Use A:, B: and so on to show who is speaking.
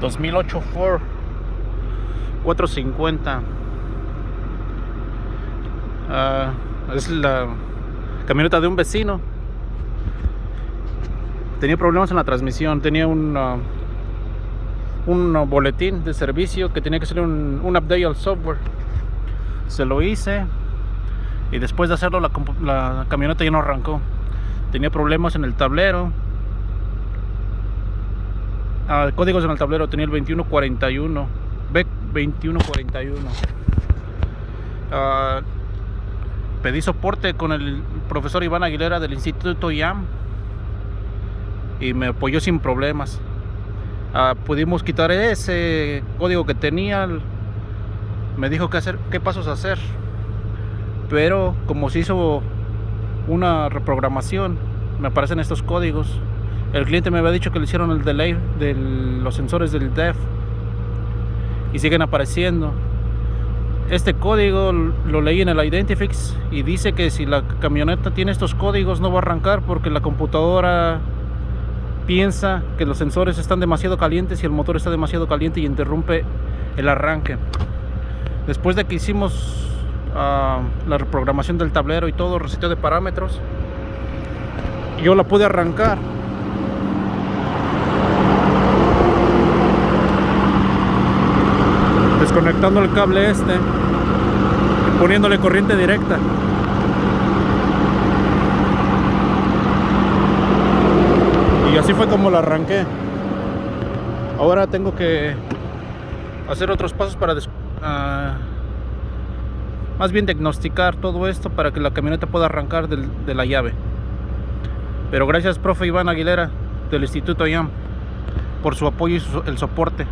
A: 2008 Ford 450. Es la camioneta de un vecino. Tenía problemas en la transmisión. Tenía un boletín de servicio que tenía que hacer un update al software. Se lo hice y después de hacerlo la camioneta ya no arrancó. Tenía problemas en el tablero. Códigos en el tablero. Tenía el 2141 B2141. Pedí soporte con el profesor Iván Aguilera del Instituto IAM y me apoyó sin problemas. Pudimos quitar ese código que tenía. Me dijo qué pasos hacer, pero como se hizo una reprogramación, me aparecen estos códigos. El cliente me había dicho que le hicieron el delay de los sensores del DEF y siguen apareciendo. Este código lo leí en el Identifix y dice que si la camioneta tiene estos códigos no va a arrancar porque la computadora piensa que los sensores están demasiado calientes y el motor está demasiado caliente y interrumpe el arranque. Después de que hicimos la reprogramación del tablero y todo, reseteo de parámetros, yo la pude arrancar. Desconectando el cable y poniéndole corriente directa. Y así fue como la arranqué. Ahora tengo que hacer otros pasos para más bien diagnosticar todo esto para que la camioneta pueda arrancar de la llave. Pero gracias, profe Iván Aguilera del Instituto IAM, por su apoyo y el soporte.